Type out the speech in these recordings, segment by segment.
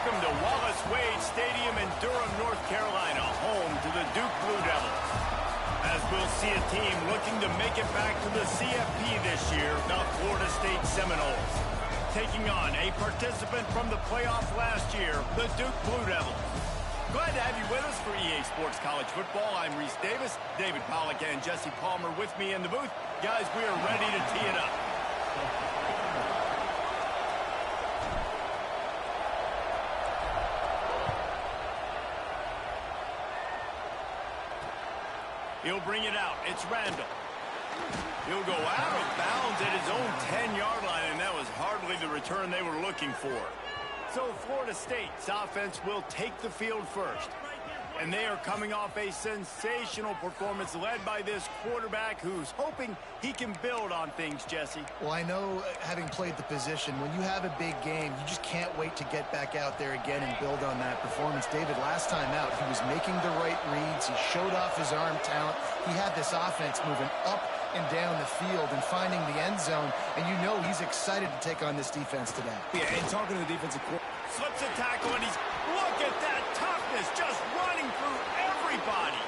welcome to Wallace Wade Stadium in Durham, North Carolina, home to the Duke Blue Devils. As we'll see a team looking to make it back to the CFP this year, the Florida State Seminoles. Taking on a participant from the playoff last year, the Duke Blue Devils. Glad to have you with us for EA Sports College Football. I'm Reese Davis, David Pollack and Jesse Palmer with me in the booth. Guys, we are ready to tee it up. He'll bring it out. It's Randall. He'll go out of bounds at his own 10-yard line, and that was hardly the return they were looking for. So Florida State's offense will take the field first. And they are coming off a sensational performance led by this quarterback who's hoping he can build on things, Jesse. Well, I know, having played the position, when you have a big game, you just can't wait to get back out there again and build on that performance. David, last time out, he was making the right reads. He showed off his arm talent. He had this offense moving up and down the field and finding the end zone, and you know he's excited to take on this defense today. Yeah, and talking to the defensive coordinator. Slips a tackle, and look at that toughness, just running through everybody.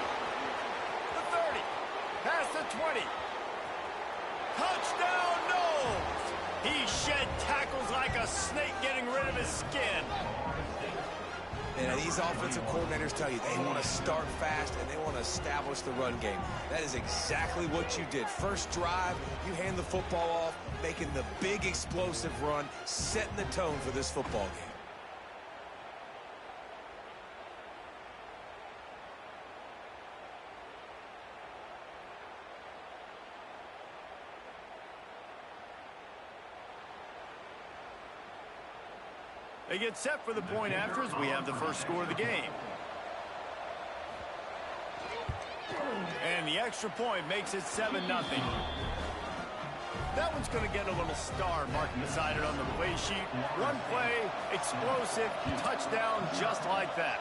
The 30, past the 20. Touchdown, Noles! He shed tackles like a snake getting rid of his skin. And these offensive coordinators tell you they want to start fast and they want to establish the run game. That is exactly what you did. First drive, you hand the football off, making the big explosive run, setting the tone for this football game. They get set for the point after as we have the first score of the game. And the extra point makes it 7-0. That one's going to get a little star marked beside it on the play sheet. One play, explosive, touchdown just like that.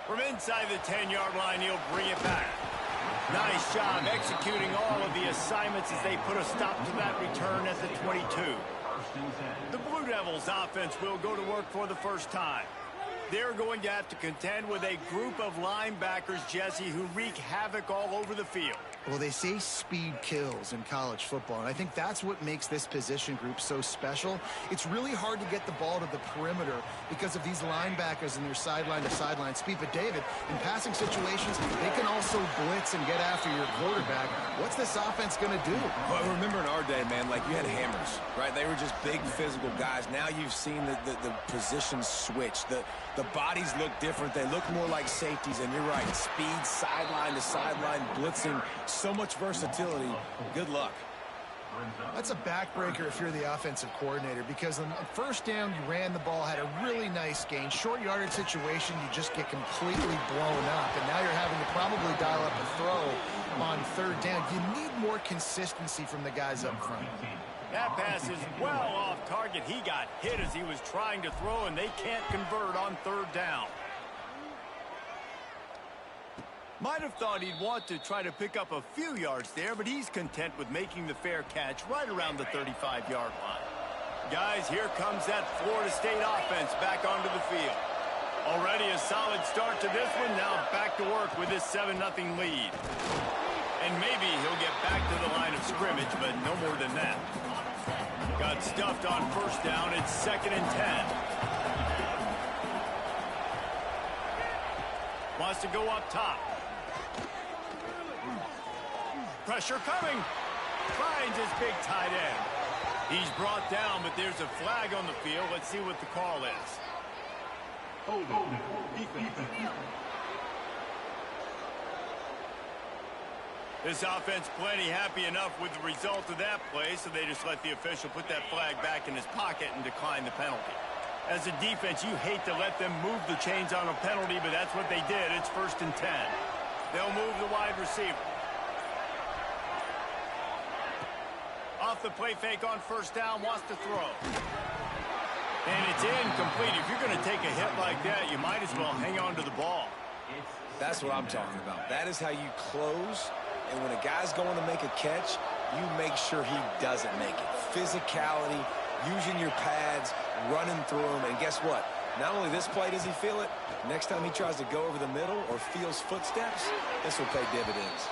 From inside the 10-yard line, he'll bring it back. Nice job executing all of the assignments as they put a stop to that return at the 22. The Blue Devils offense will go to work for the first time. They're going to have to contend with a group of linebackers, Jesse, who wreak havoc all over the field. Well, they say speed kills in college football, and I think that's what makes this position group so special. It's really hard to get the ball to the perimeter because of these linebackers and their sideline-to-sideline speed. But, David, in passing situations, they can also blitz and get after your quarterback. What's this offense going to do? Well, remember in our day, man, like you had hammers, right? They were just big physical guys. Now you've seen the positions switch. The bodies look different. They look more like safeties, and you're right. Speed, sideline to sideline, blitzing, so much versatility. Good luck. That's a backbreaker if you're the offensive coordinator, because on first down, you ran the ball, had a really nice gain. Short yardage situation, you just get completely blown up, and now you're having to probably dial up a throw on third down. You need more consistency from the guys up front. That pass is well off target. He got hit as he was trying to throw, and they can't convert on third down. Might have thought he'd want to try to pick up a few yards there, but he's content with making the fair catch right around the 35-yard line. Guys, here comes that Florida State offense back onto the field. Already a solid start to this one. Now back to work with this 7-0 lead. And maybe he'll get back to the line of scrimmage, but no more than that. Got stuffed on first down. It's 2nd and 10. Wants to go up top. Pressure coming. Finds his big tight end. He's brought down, but there's a flag on the field. Let's see what the call is. This offense plenty happy enough with the result of that play, so they just let the official put that flag back in his pocket and decline the penalty. As a defense, you hate to let them move the chains on a penalty, but that's what they did. It's 1st and 10. They'll move the wide receiver. Off the play fake on first down, wants to throw. And it's incomplete. If you're going to take a hit like that, you might as well hang on to the ball. That's what I'm talking about. That is how you close. And when a guy's going to make a catch, you make sure he doesn't make it. Physicality, using your pads, running through them, and guess what? Not only this play does he feel it, next time he tries to go over the middle or feels footsteps, this will pay dividends.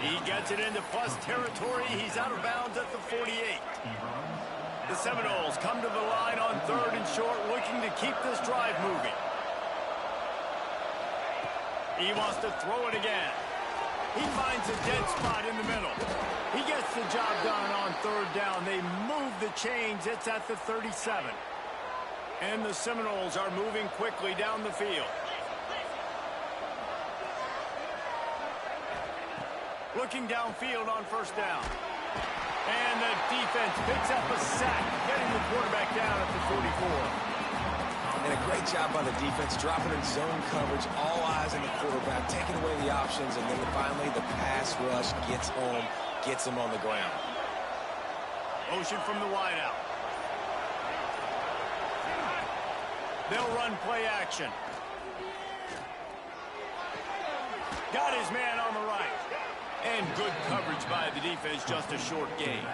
He gets it into plus territory. He's out of bounds at the 48. The Seminoles come to the line on 3rd and short, looking to keep this drive moving. He wants to throw it again. He finds a dead spot in the middle. He gets the job done on 3rd down. They move the chains. It's at the 37. And the Seminoles are moving quickly down the field. Looking downfield on 1st down. And the defense picks up a sack, getting the quarterback down at the 44. And a great job by the defense, dropping in zone coverage, all eyes on the quarterback, taking away the options, and then finally the pass rush gets home, gets him on the ground. Motion from the wideout. They'll run play action. Got his man on the right. And good coverage by the defense, just a short gain.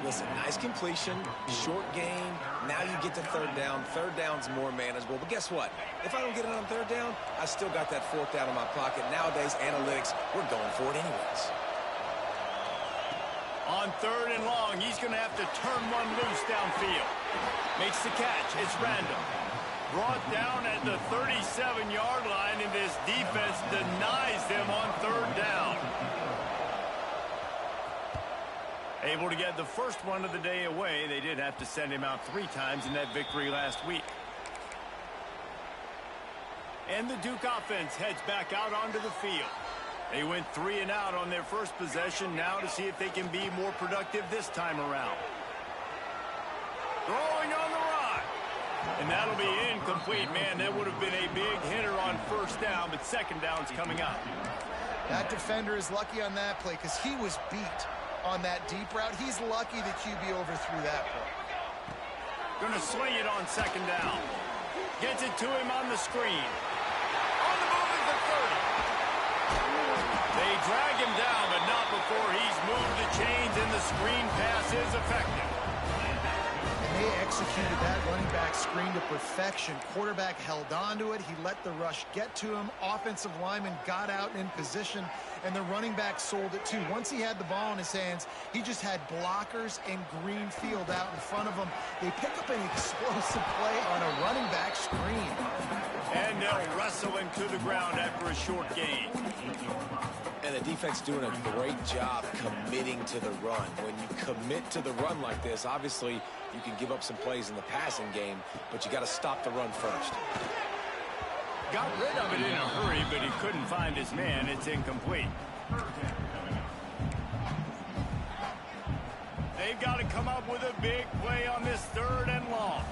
Listen, nice completion, short gain. Now you get to 3rd down. 3rd down's more manageable. But guess what? If I don't get it on 3rd down, I still got that 4th down in my pocket. Nowadays, analytics, we're going for it anyways. On 3rd and long, he's going to have to turn one loose downfield. Makes the catch. It's random. Brought down at the 37-yard line, and this defense denies them on 3rd down. Able to get the first one of the day away. They did have to send him out 3 times in that victory last week. And the Duke offense heads back out onto the field. They went 3 and out on their first possession, now to see if they can be more productive this time around. Throwing on the run. And that'll be incomplete. Man, that would have been a big hitter on 1st down, but 2nd down's coming up. That defender is lucky on that play because he was beat on that deep route. He's lucky the QB overthrew that play. Gonna sling it on 2nd down. Gets it to him on the screen. On the move at the 30. They drag him down, but not before he's moved the chains, and the screen pass is effective. And they executed that running back screen to perfection. Quarterback held on to it. He let the rush get to him. Offensive lineman got out in position, and the running back sold it too. Once he had the ball in his hands, he just had blockers and green field out in front of him. They pick up an explosive play on a running back screen. And they'll wrestle him to the ground after a short gain. And the defense doing a great job committing to the run. When you commit to the run like this, obviously you can give up some plays in the passing game, but you got to stop the run first. Got rid of it in a hurry, but he couldn't find his man. It's incomplete. They've got to come up with a big play on this 3rd and long.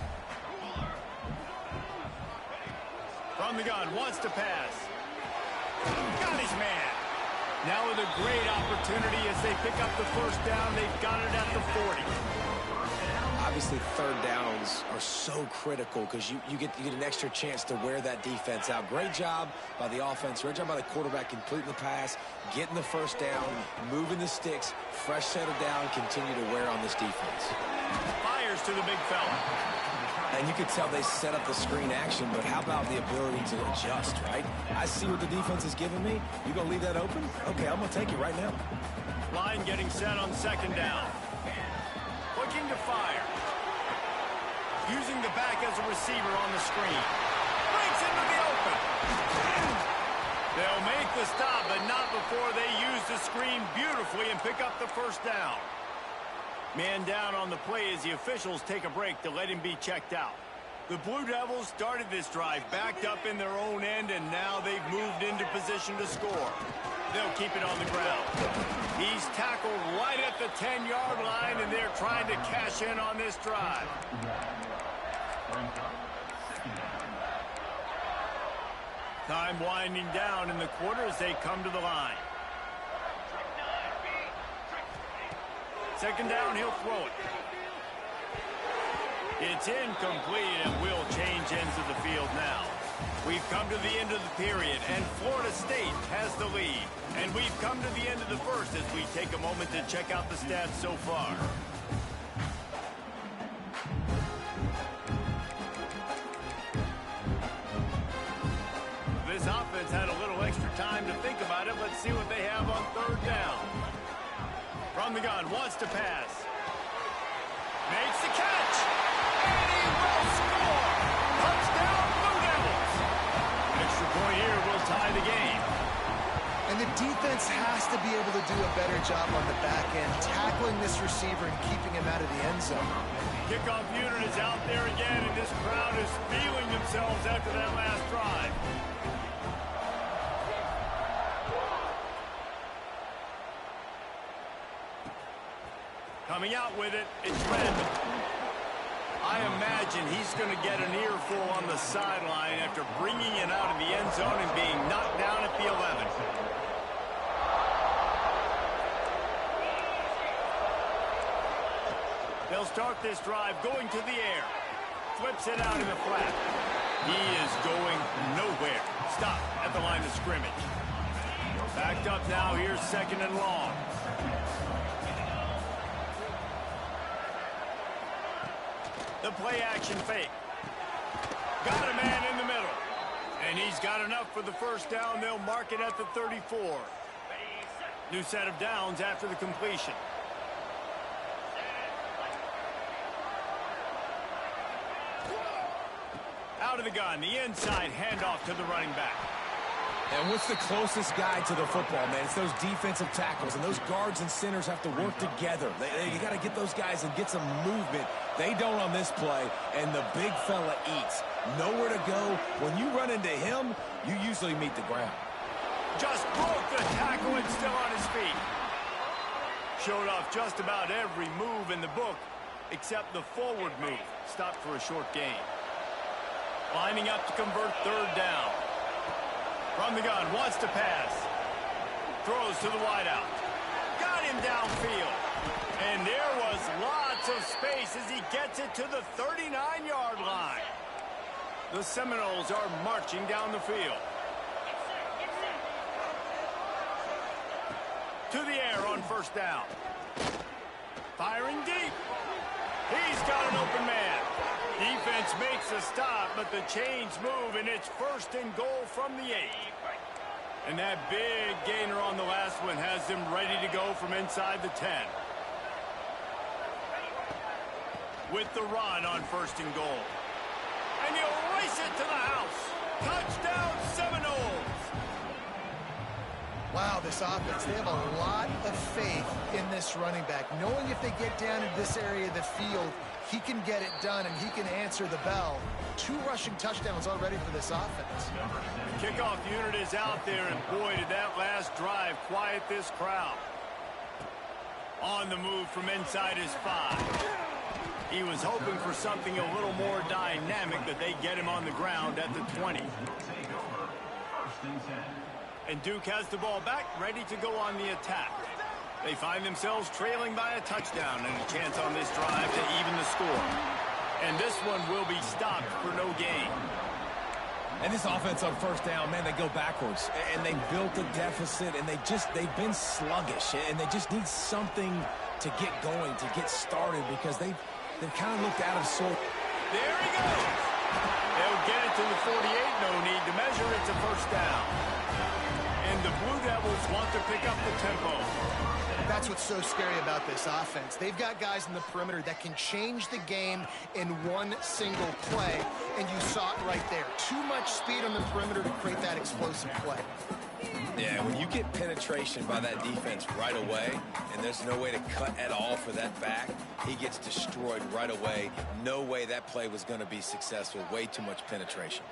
From the gun, wants to pass. Got his man. Now with a great opportunity as they pick up the 1st down. They've got it at the 40. Obviously, 3rd downs are so critical because you get an extra chance to wear that defense out. Great job by the offense. Great job by the quarterback completing the pass, getting the 1st down, moving the sticks, fresh set of down, continue to wear on this defense. Fires to the big fella. And you could tell they set up the screen action, but how about the ability to adjust, right? I see what the defense is giving me. You going to leave that open? Okay, I'm going to take it right now. Line getting set on 2nd down. Looking to fire. Using the back as a receiver on the screen. Breaks into the open. They'll make the stop, but not before they use the screen beautifully and pick up the 1st down. Man down on the play as the officials take a break to let him be checked out. The Blue Devils started this drive backed up in their own end, and now they've moved into position to score. They'll keep it on the ground. He's tackled right at the 10-yard line, and they're trying to cash in on this drive. Time winding down in the quarter as they come to the line. 2nd down, he'll throw it. It's incomplete and will change ends of the field now. We've come to the end of the period, and Florida State has the lead. And we've come to the end of the first as we take a moment to check out the stats so far. From the gun, wants to pass. Makes the catch. And he will score. Touchdown, Blue Devils. Extra point here will tie the game. And the defense has to be able to do a better job on the back end, tackling this receiver and keeping him out of the end zone. Kickoff unit is out there again, and this crowd is feeling themselves after that last drive. Coming out with it, it's Redmond. I imagine he's going to get an earful on the sideline after bringing it out of the end zone and being knocked down at the 11. They'll start this drive going to the air. Flips it out in the flat. He is going nowhere. Stop at the line of scrimmage. Backed up now. Here's second and long. The play action fake. Got a man in the middle. And he's got enough for the first down. They'll mark it at the 34. New set of downs after the completion. Out of the gun, the inside handoff to the running back. And what's the closest guy to the football, man? It's those defensive tackles, and those guards and centers have to work together. You got to get those guys and get some movement. They don't on this play, and the big fella eats. Nowhere to go. When you run into him, you usually meet the ground. Just broke the tackle and still on his feet. Showed off just about every move in the book, except the forward move. Stopped for a short gain. Lining up to convert third down. From the gun, wants to pass. Throws to the wideout. Got him downfield. And there was lots of space as he gets it to the 39-yard line. The Seminoles are marching down the field. To the air on first down. Firing deep. He's got an open man. Defense makes a stop, but the chains move, and it's first and goal from the 8. And that big gainer on the last one has them ready to go from inside the 10. With the run on first and goal. And he'll race it to the house. Touchdown, Seminoles! Wow, this offense, they have a lot of faith in this running back, knowing if they get down in this area of the field, he can get it done and he can answer the bell. 2 rushing touchdowns already for this offense. The kickoff unit is out there, and boy, did that last drive quiet this crowd. On the move from inside his 5. He was hoping for something a little more dynamic, that they get him on the ground at the 20. And Duke has the ball back, ready to go on the attack. They find themselves trailing by a touchdown and a chance on this drive to even the score. And this one will be stopped for no gain. And this offense on first down, man, they go backwards. And they built a deficit, and they've been sluggish. And they just need something to get going, to get started, because they've kind of looked out of sort. There he goes. They'll get it to the 48. No need to measure. It's a first down. And the Blue Devils want to pick up the tempo. That's what's so scary about this offense. They've got guys in the perimeter that can change the game in one single play, and you saw it right there. Too much speed on the perimeter to create that explosive play. Yeah, when you get penetration by that defense right away, and there's no way to cut at all for that back, he gets destroyed right away. No way that play was going to be successful. Way too much penetration.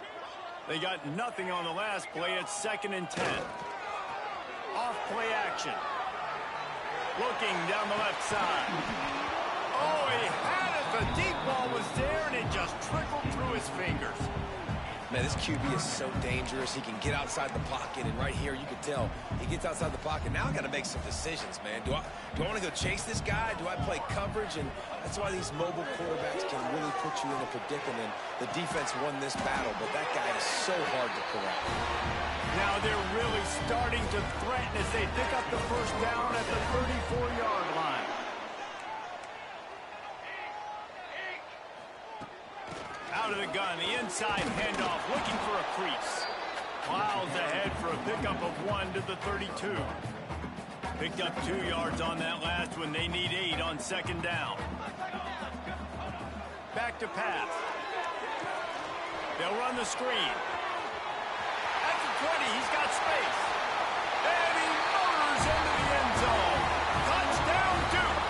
They got nothing on the last play. It's 2nd and 10. Off play action. Looking down the left side. Oh, he had it. The deep ball was there, and it just trickled through his fingers. Man, this QB is so dangerous. He can get outside the pocket, and right here you can tell he gets outside the pocket. Now I got to make some decisions, man. Do I want to go chase this guy? Do I play coverage? And that's why these mobile quarterbacks can really put you in a predicament. The defense won this battle, but that guy is so hard to corral. Now they're really starting to threaten as they pick up the first down at the 34-yard line. Out of the gun, the inside handoff, looking for a crease. Miles ahead for a pickup of 1 to the 32. Picked up 2 yards on that last one. They need 8 on second down. Back to pass. They'll run the screen. At the 20, he's got space. And he motors into the end zone. Touchdown, Duke.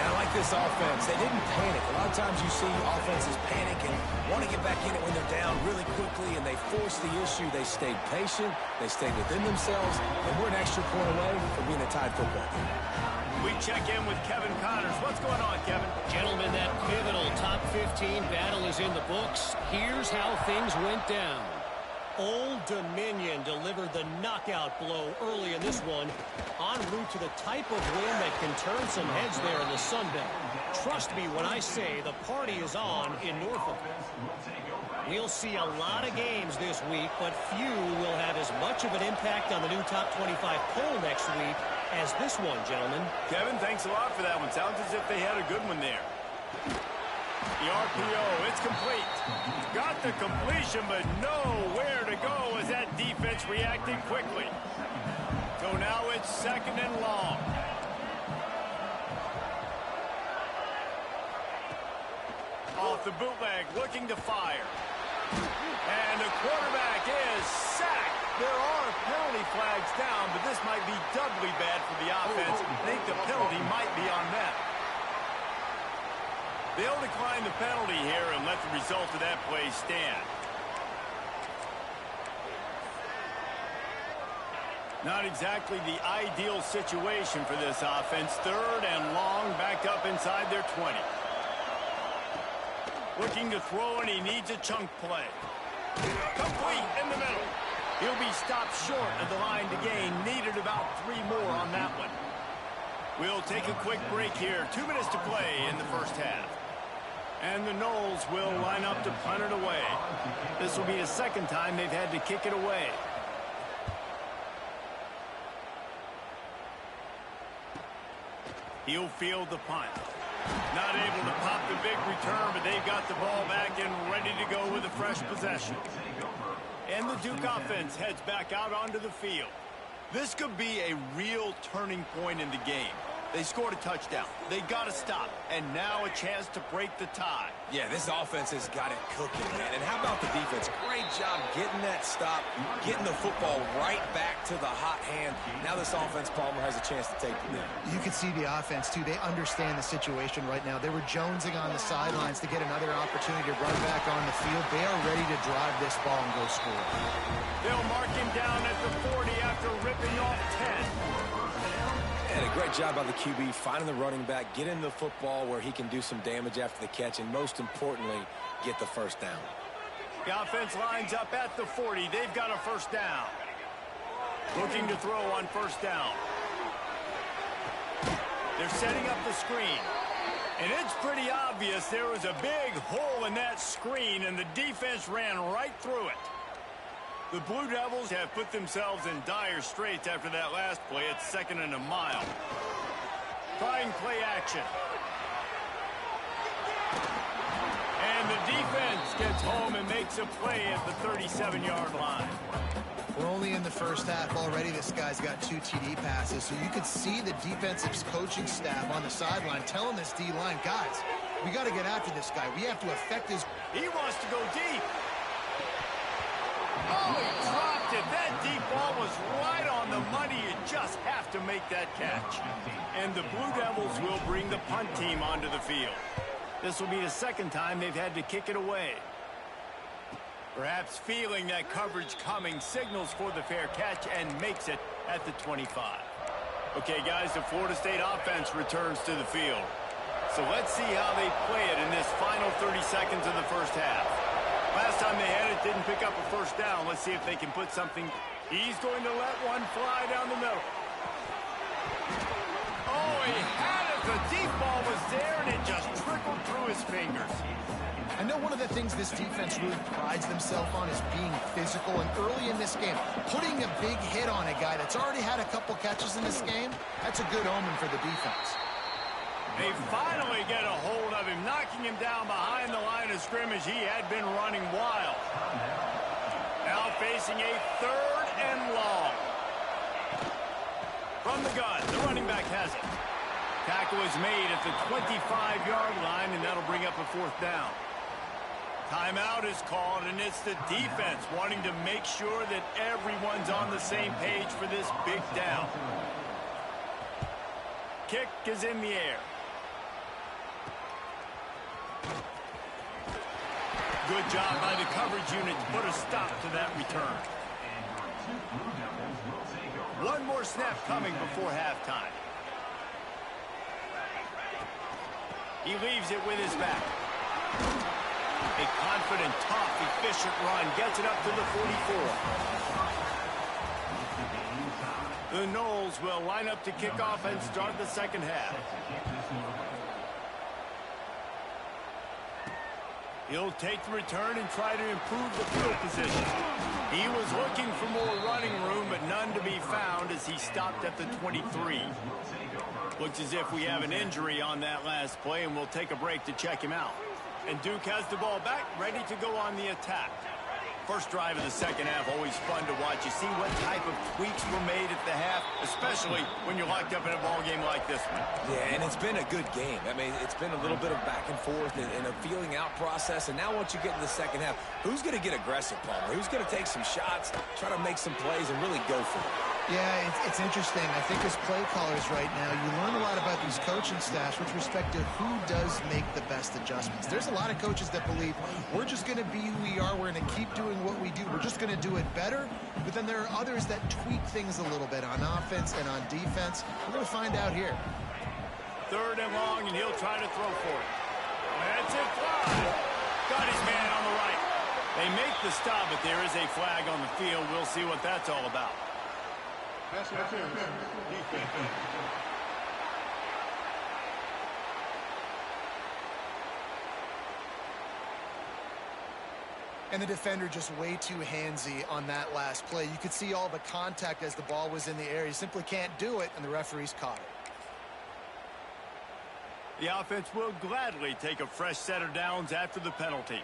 And I like this offense. They didn't panic. A lot of times you see offenses panic and want to get back in it when they're down really quickly, and they force the issue. They stayed patient. They stayed within themselves, and we're an extra point away from being a tied football game. We check in with Kevin Connors. What's going on, Kevin? Gentlemen, that pivotal top 15 battle is in the books. Here's how things went down. Old Dominion delivered the knockout blow early in this one, en route to the type of win that can turn some heads there in the Sun Belt. Trust me when I say the party is on in Norfolk. We'll see a lot of games this week, but few will have as much of an impact on the new top 25 poll next week as this one, gentlemen. Kevin, thanks a lot for that one. Sounds as if they had a good one there. The RPO, it's complete. Got the completion, but nowhere to go as that defense reacted quickly. So now it's second and long. Off the bootleg, looking to fire. And the quarterback is sacked. There are penalty flags down, but this might be doubly bad for the offense. I think the penalty might be on them. They'll decline the penalty here and let the result of that play stand. Not exactly the ideal situation for this offense. Third and long, backed up inside their 20. Looking to throw, and he needs a chunk play. Complete in the middle. He'll be stopped short of the line to gain. Needed about 3 more on that one. We'll take a quick break here. 2 minutes to play in the first half. And the Noles will line up to punt it away. This will be the second time they've had to kick it away. He'll field the punt. Not able to pop the big return, but they've got the ball back and ready to go with a fresh possession. And the Duke offense heads back out onto the field. This could be a real turning point in the game. They scored a touchdown. They got to stop. And now a chance to break the tie. Yeah, this offense has got it cooking, man. And how about the defense? Great job getting that stop, getting the football right back to the hot hand. Now this offense, Palmer, has a chance to take the lead. You can see the offense, too. They understand the situation right now. They were jonesing on the sidelines to get another opportunity to run back on the field. They are ready to drive this ball and go score. They'll mark him down at the 40 after ripping off 10. And a great job by the QB finding the running back, getting the football where he can do some damage after the catch, and most importantly, get the first down. The offense lines up at the 40. They've got a first down. Looking to throw on first down. They're setting up the screen. And it's pretty obvious there was a big hole in that screen, and the defense ran right through it. The Blue Devils have put themselves in dire straits after that last play. It's second and a mile. Trying play action. And the defense gets home and makes a play at the 37-yard line. We're only in the first half already. This guy's got 2 TD passes, so you could see the defensive coaching staff on the sideline telling this D-line, guys, we got to get after this guy. We have to affect his... He wants to go deep. Oh, he dropped it. That deep ball was right on the money. You just have to make that catch. And the Blue Devils will bring the punt team onto the field. This will be the second time they've had to kick it away. Perhaps feeling that coverage coming, signals for the fair catch and makes it at the 25. Okay, guys, the Florida State offense returns to the field. So let's see how they play it in this final 30 seconds of the first half. Last time they had it, didn't pick up a first down. Let's see if they can put something. He's going to let one fly down the middle. Oh, he had it. The deep ball was there, and it just trickled through his fingers. I know one of the things this defense really prides themselves on is being physical, and early in this game, putting a big hit on a guy that's already had a couple catches in this game, that's a good omen for the defense. They finally get a hold of him, knocking him down behind the line of scrimmage. He had been running wild. Now facing a third and long. From the gun, the running back has it. Tackle is made at the 25-yard line, and that'll bring up a 4th down. Timeout is called, and it's the defense wanting to make sure that everyone's on the same page for this big down. Kick is in the air. Good job by the coverage unit to put a stop to that return. One more snap coming before halftime. He leaves it with his back. A confident, tough, efficient run gets it up to the 44. The Noles will line up to kick off and start the second half. He'll take the return and try to improve the field position. He was looking for more running room, but none to be found as he stopped at the 23. Looks as if we have an injury on that last play, and we'll take a break to check him out. And Duke has the ball back, ready to go on the attack. First drive of the second half, always fun to watch. You see what type of tweaks were made at the half, especially when you're locked up in a ball game like this one. Yeah, and it's been a good game. I mean, it's been a little bit of back and forth and a feeling out process. And now once you get in the second half, who's going to get aggressive, Palmer? Who's going to take some shots, try to make some plays, and really go for it? Yeah, it's interesting. I think as play callers right now, you learn a lot about these coaching staffs with respect to who does make the best adjustments. There's a lot of coaches that believe we're just going to be who we are. We're going to keep doing what we do. We're just going to do it better. But then there are others that tweak things a little bit on offense and on defense. We're going to find out here. 3rd and long, and he'll try to throw for it. That's it, fly. Got his man on the right. They make the stop, but there is a flag on the field. We'll see what that's all about. And the defender just way too handsy on that last play. You could see all the contact as the ball was in the air. You simply can't do it, and the referee's caught it. The offense will gladly take a fresh set of downs after the penalty.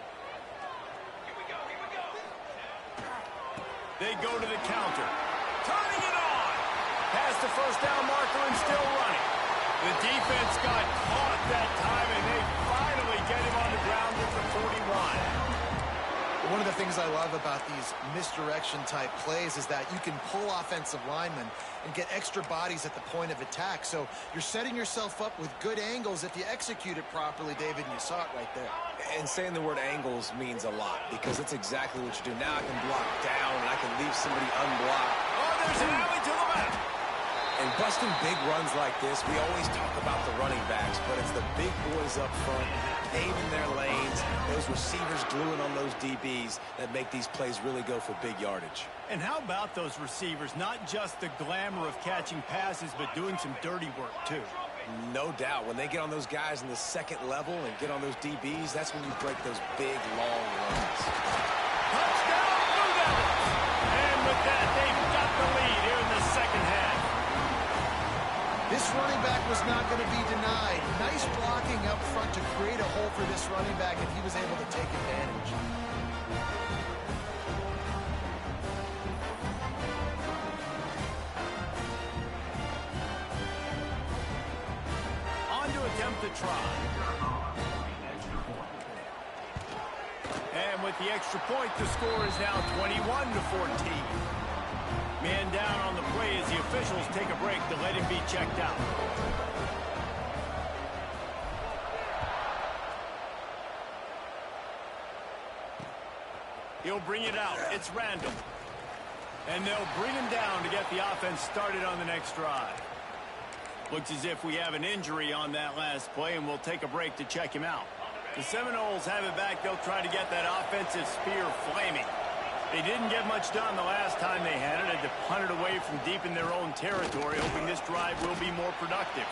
They go to the counter. Turning it on. Past the first down marker and still running. The defense got caught that time, and they finally get him on the ground at the 41. One of the things I love about these misdirection-type plays is that you can pull offensive linemen and get extra bodies at the point of attack. So you're setting yourself up with good angles if you execute it properly, David, and you saw it right there. And saying the word angles means a lot because it's exactly what you do. Now I can block down and I can leave somebody unblocked. Oh, there's an alley to the left. And busting big runs like this, we always talk about the running backs, but it's the big boys up front, paving their lanes, those receivers gluing on those DBs that make these plays really go for big yardage. And how about those receivers? Not just the glamour of catching passes, but doing some dirty work, too. No doubt. When they get on those guys in the second level and get on those DBs, that's when you break those big, long runs. Touchdown, Blue Devils! And with that, they've got the lead here in the second half. This running back was not going to be denied. Nice blocking up front to create a hole for this running back, and he was able to take advantage. On to attempt to try. And with the extra point, the score is now 21-14. Man down on the play as the officials take a break to let him be checked out. He'll bring it out. It's random. And they'll bring him down to get the offense started on the next drive. Looks as if we have an injury on that last play, and we'll take a break to check him out. The Seminoles have it back. They'll try to get that offensive spear flaming. They didn't get much done the last time they had it. Had to punt it away from deep in their own territory, hoping this drive will be more productive.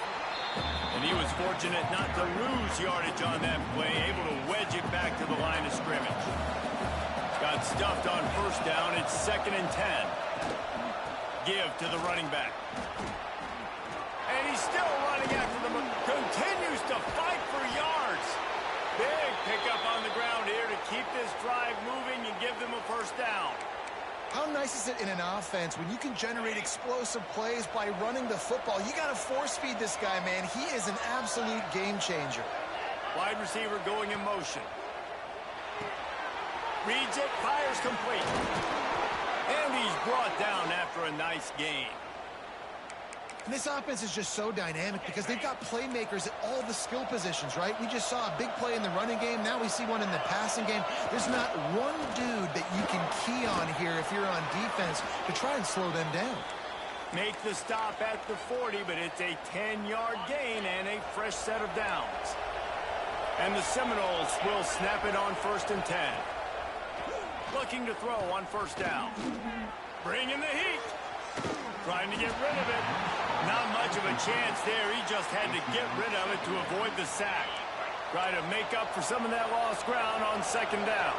And he was fortunate not to lose yardage on that play, able to wedge it back to the line of scrimmage. Got stuffed on first down. It's 2nd and 10. Give to the running back. And he's still running after them. Continues to fight for yards. Big pickup on the ground here to keep this drive moving and give them a first down. How nice is it in an offense offense, when you can generate explosive plays by running the football, you got to force feed this guy, man. He is an absolute game changer. Wide receiver going in motion. Reads it, fires complete. And he's brought down after a nice gain. And this offense is just so dynamic because they've got playmakers at all the skill positions, right? We just saw a big play in the running game. Now we see one in the passing game. There's not one dude that you can key on here if you're on defense to try and slow them down. Make the stop at the 40, but it's a 10-yard gain and a fresh set of downs. And the Seminoles will snap it on 1st and 10. Looking to throw on 1st down. Bringing the heat. Trying to get rid of it. Not much of a chance there. He just had to get rid of it to avoid the sack. Try to make up for some of that lost ground on 2nd down.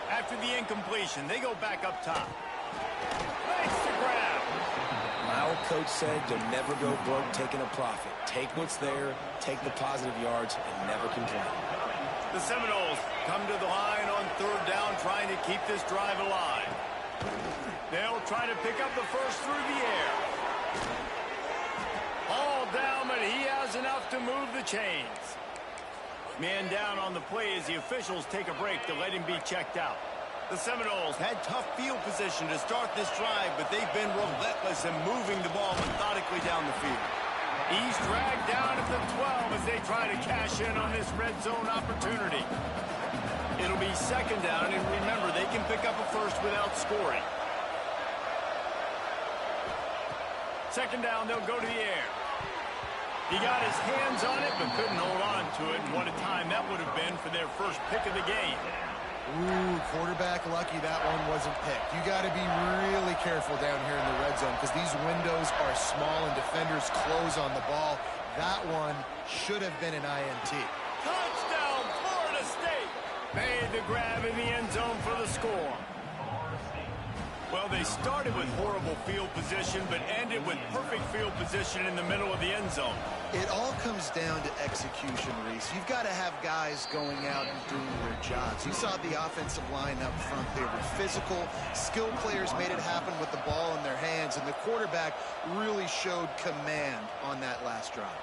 After the incompletion, they go back up top. Thanks to grab. My old coach said you'll never go broke taking a profit. Take what's there, take the positive yards, and never complain. The Seminoles come to the line on 3rd down, trying to keep this drive alive. They'll try to pick up the first through the air. All down, but he has enough to move the chains. Man down on the play as the officials take a break to let him be checked out. The Seminoles had tough field position to start this drive, but they've been relentless in moving the ball methodically down the field. He's dragged down at the 12 as they try to cash in on this red zone opportunity. It'll be 2nd down, and remember, they can pick up a first without scoring. 2nd down, they'll go to the air. He got his hands on it, but couldn't hold on to it, and what a time that would have been for their first pick of the game. Ooh, quarterback lucky that one wasn't picked. You got to be really careful down here in the red zone because these windows are small and defenders close on the ball. That one should have been an INT. Touchdown, Florida State! Made the grab in the end zone for the score. Well, they started with horrible field position, but ended with perfect field position in the middle of the end zone. It all comes down to execution, Reese. You've got to have guys going out and doing their jobs. You saw the offensive line up front. They were physical. Skilled players made it happen with the ball in their hands, and the quarterback really showed command on that last drive.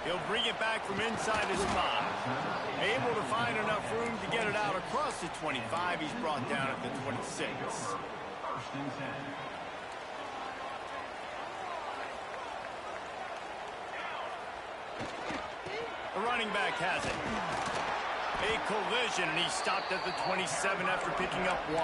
He'll bring it back from inside his 5. Able to find enough room to get it out across the 25. He's brought down at the 26. The running back has it. A collision, and he stopped at the 27 after picking up 1.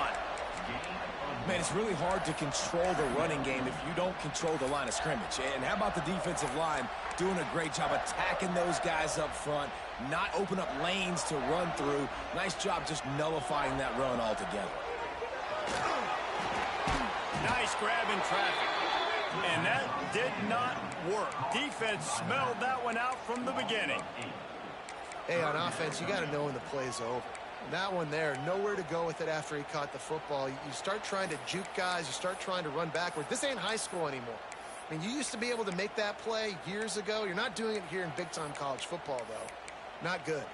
Man, it's really hard to control the running game if you don't control the line of scrimmage. And how about the defensive line doing a great job attacking those guys up front, not open up lanes to run through. Nice job just nullifying that run altogether. Nice grab in traffic. And that did not work. Defense smelled that one out from the beginning. Hey, on offense, you got to know when the play's over. And that one there, nowhere to go with it after he caught the football. You start trying to juke guys. You start trying to run backward. This ain't high school anymore. I mean, you used to be able to make that play years ago. You're not doing it here in big-time college football, though. Not good.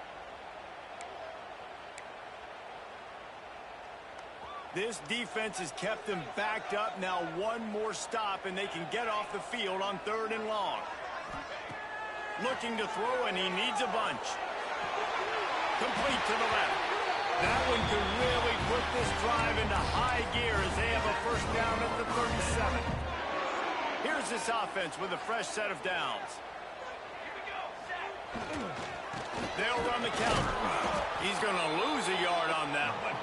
This defense has kept them backed up. Now one more stop, and they can get off the field on 3rd and long. Looking to throw, and he needs a bunch. Complete to the left. That one could really put this drive into high gear as they have a first down at the 37. Here's this offense with a fresh set of downs. They'll run the counter. He's going to lose a yard on that one.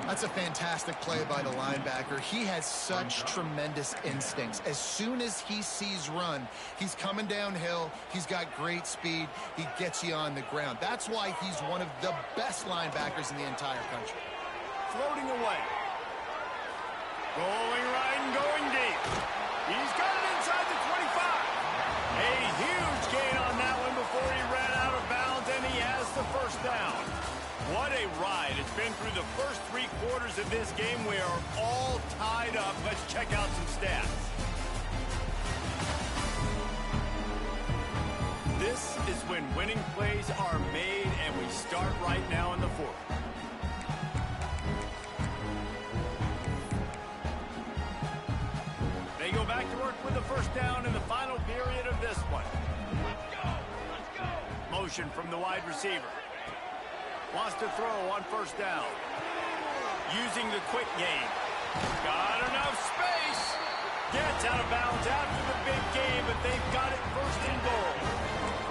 That's a fantastic play by the linebacker. He has such tremendous instincts. As soon as he sees run, he's coming downhill. He's got great speed. He gets you on the ground. That's why he's one of the best linebackers in the entire country. Floating away. Going right and going deep. He's got it inside the 25. A huge gain on that one before he ran out of bounds, and he has the first down. What a ride. It's been through the first 3 quarters of this game. We are all tied up. Let's check out some stats. This is when winning plays are made, and we start right now in the fourth. They go back to work with the first down in the final period of this one. Let's go! Let's go! Motion from the wide receiver. Wants to throw on first down. Using the quick game. Got enough space. Gets out of bounds after the big game, but they've got it first and goal.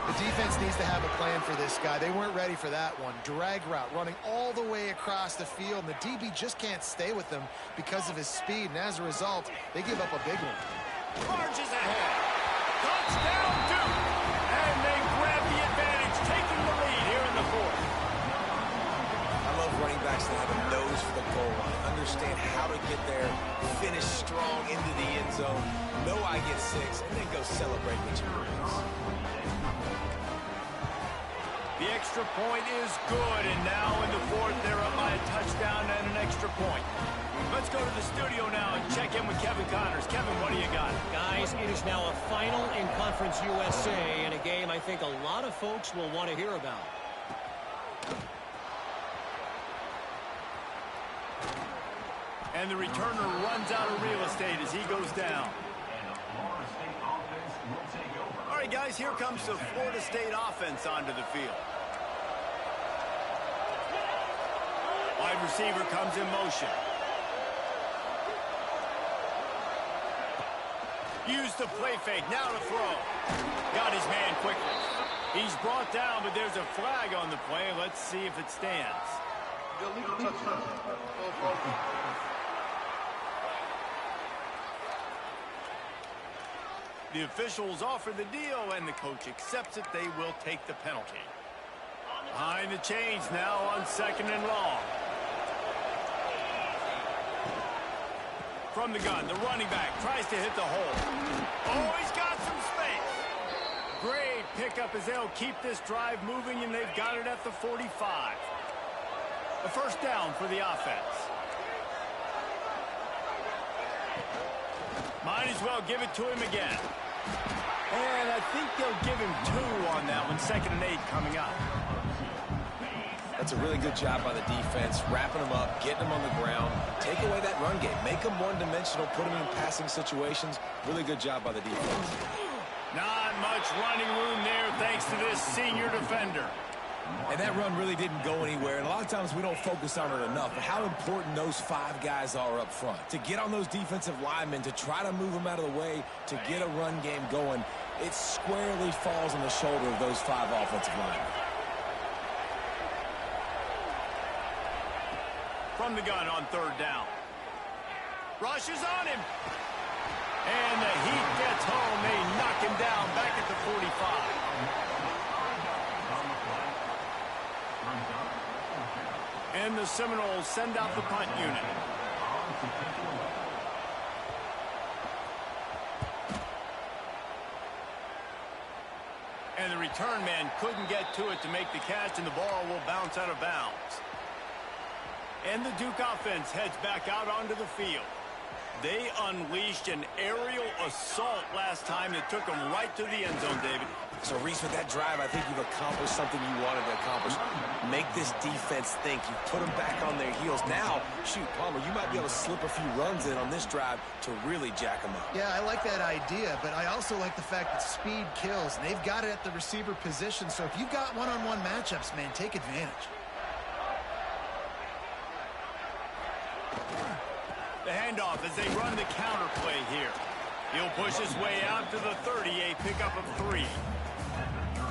The defense needs to have a plan for this guy. They weren't ready for that one. Drag route, running all the way across the field, and the DB just can't stay with them because of his speed, and as a result, they give up a big one. Charges ahead. Touchdown, Duke! And they grab the advantage, taking the lead here in the fourth. I love running backs that have a nose for the goal line, understand how to get there, finish strong into the end zone, know I get 6, and then go celebrate with your friends. The extra point is good, and now in the fourth, they're up by a touchdown and an extra point. Let's go to the studio now and check in with Kevin Connors. Kevin, what do you got? Guys, it is now a final in Conference USA, in a game I think a lot of folks will want to hear about. And the returner runs out of real estate as he goes down. All right, guys, here comes the Florida State offense onto the field. Wide receiver comes in motion. Use the play fake, now to throw. Got his man quickly. He's brought down, but there's a flag on the play. Let's see if it stands. The officials offer the deal, and the coach accepts it. They will take the penalty. Behind the chains now on 2nd and long. From the gun, the running back tries to hit the hole. Oh, he's got some space. Great pickup as they'll keep this drive moving, and they've got it at the 45. A first down for the offense. Might as well give it to him again. And I think they'll give him 2 on that one. 2nd and 8 coming up. That's a really good job by the defense, wrapping them up, getting them on the ground, take away that run game, make them one-dimensional, put them in passing situations. Really good job by the defense. Not much running room there thanks to this senior defender. And that run really didn't go anywhere, and a lot of times we don't focus on it enough, but how important those 5 guys are up front. To get on those defensive linemen, to try to move them out of the way, to get a run game going, it squarely falls on the shoulder of those 5 offensive linemen. From the gun on 3rd down. Rushes on him. And the heat gets home. They knock him down back at the 45. And the Seminoles send out the punt unit. And the return man couldn't get to it to make the catch, and the ball will bounce out of bounds. And the Duke offense heads back out onto the field. They unleashed an aerial assault last time that took them right to the end zone, David. So, Reese, with that drive, I think you've accomplished something you wanted to accomplish. Make this defense think. You put them back on their heels. Now, shoot, Palmer, you might be able to slip a few runs in on this drive to really jack them up. Yeah, I like that idea, but I also like the fact that speed kills, and they've got it at the receiver position. So if you've got one-on-one matchups, man, take advantage. The handoff as they run the counter play here. He'll push his way out to the 30, a pickup of 3.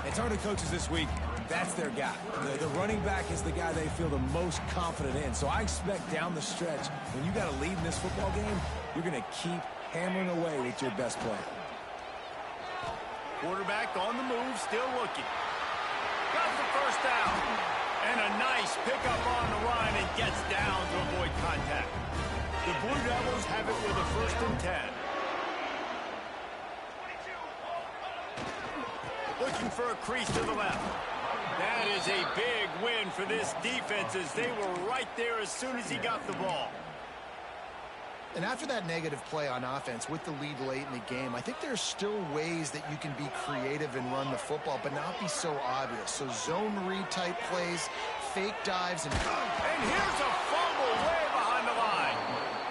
And Turner coaches this week, that's their guy. The running back is the guy they feel the most confident in. So I expect down the stretch, when you got a lead in this football game, you're going to keep hammering away with your best player. Quarterback on the move, still looking. Got the first down. And a nice pickup on the run and gets down to avoid contact. The Blue Devils have it with a 1st and 10. Looking for a crease to the left. That is a big win for this defense as they were right there as soon as he got the ball. And after that negative play on offense with the lead late in the game, I think there's still ways that you can be creative and run the football, but not be so obvious. So zone read type plays, fake dives, and here's a fumble way behind the line.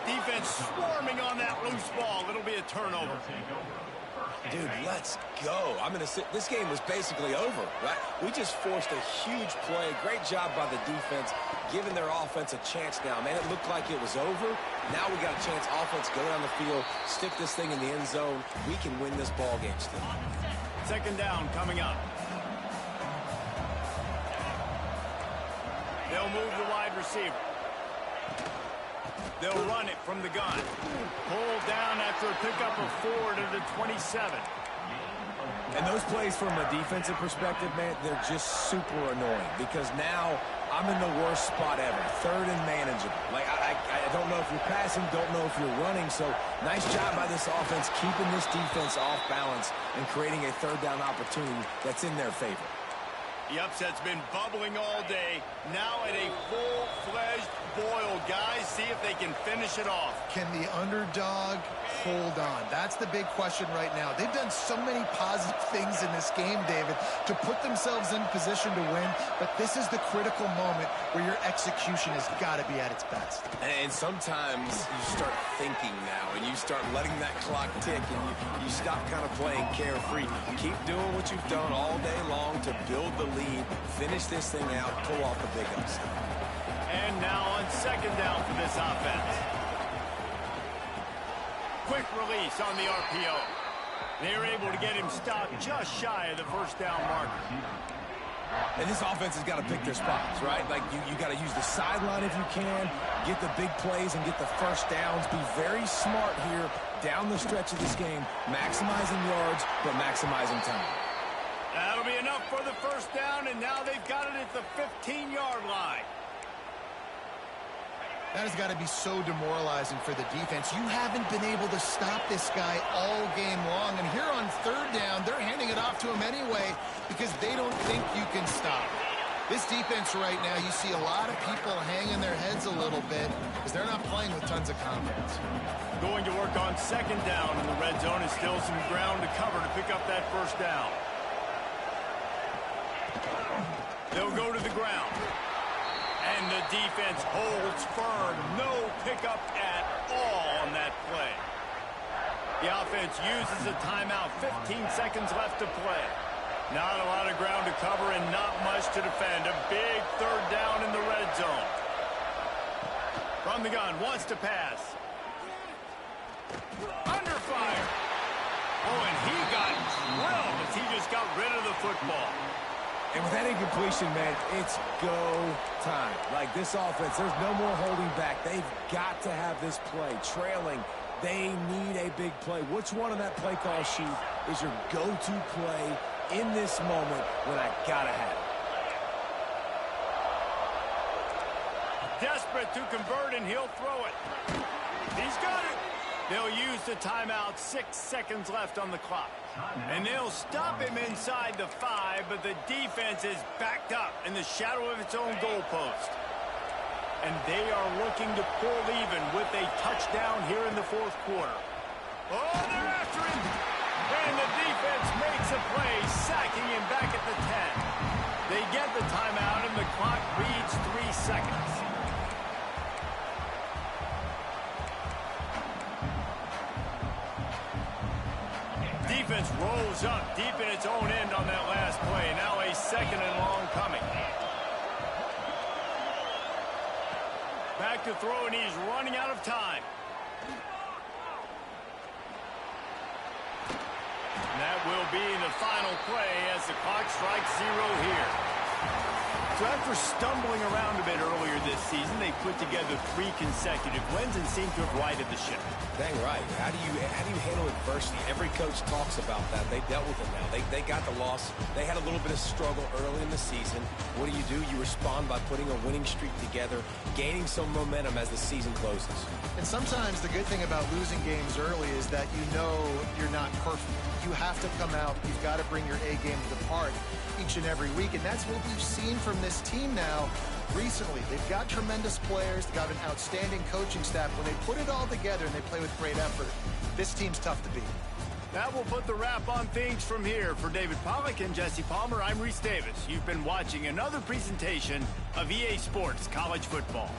Defense swarming on that loose ball. It'll be a turnover. Dude, let's go. This game was basically over, right? We just forced a huge play. Great job by the defense, giving their offense a chance now. Man, it looked like it was over. Now we got a chance. Offense, go down the field, stick this thing in the end zone. We can win this ball game still. Second down coming up. They'll move the wide receiver. They'll run it from the gun. Pulled down after a pickup of 4 to the 27. And those plays from a defensive perspective, man, they're just super annoying because now I'm in the worst spot ever. Third and manageable. Like, I don't know if you're passing, don't know if you're running. So nice job by this offense keeping this defense off balance and creating a third down opportunity that's in their favor. The upset's been bubbling all day. Now at a full-fledged boil, guys. See if they can finish it off. can the underdog hold on? That's the big question right now. They've done so many positive things in this game, David, to put themselves in position to win, but this is the critical moment where your execution has got to be at its best. And sometimes you start thinking now, and you start letting that clock tick, and you stop kind of playing carefree. Keep doing what you've done all day long to build the lead, finish this thing out, pull off the big upset. And now on second down for this offense. Quick release on the RPO. They're able to get him stopped just shy of the first down marker. And this offense has got to pick their spots, right? Like, you got to use the sideline if you can, get the big plays and get the first downs. Be very smart here down the stretch of this game, maximizing yards, but maximizing time. That'll be enough for the first down, and now they've got it at the 15-yard line. That has got to be so demoralizing for the defense. You haven't been able to stop this guy all game long. And here on third down, they're handing it off to him anyway because they don't think you can stop it. This defense right now, you see a lot of people hanging their heads a little bit because they're not playing with tons of confidence. Going to work on second down in the red zone is still some ground to cover to pick up that first down. They'll go to the ground. And the defense holds firm. No pickup at all on that play. The offense uses a timeout. 15 seconds left to play. Not a lot of ground to cover and not much to defend. A big third down in the red zone. From the gun, wants to pass. Under fire. Oh, and he got drilled as he just got rid of the football. And with that incompletion, man, it's go time. Like, this offense, there's no more holding back. They've got to have this play. Trailing, they need a big play. Which one on that play call sheet is your go-to play in this moment when I gotta have it? Desperate to convert, and he'll throw it. He's got it. They'll use the timeout. 6 seconds left on the clock. And they'll stop him inside the 5, but the defense is backed up in the shadow of its own goalpost. And they are looking to pull even with a touchdown here in the fourth quarter. Oh, they're after him. And the defense makes a play, sacking him back at the 10. They get the timeout, and the clock reads 3 seconds. Defense rolls up deep in its own end on that last play. Now a second and long coming. Back to throw, and he's running out of time. And that will be the final play as the clock strikes 0 here. So after stumbling around a bit earlier this season, they put together 3 consecutive wins and seem to have righted the ship. Dang right. How do you handle adversity? Every coach talks about that. They dealt with it now. They got the loss. They had a little bit of struggle early in the season. What do? You respond by putting a winning streak together, gaining some momentum as the season closes. And sometimes the good thing about losing games early is that you know you're not perfect. You have to come out. You've got to bring your A game to the park each and every week. And that's what we've seen from this team now, recently, they've got tremendous players, they've got an outstanding coaching staff. When they put it all together and they play with great effort, this team's tough to beat. That will put the wrap on things from here. For David Pollack and Jesse Palmer, I'm Reese Davis. You've been watching another presentation of EA Sports College Football.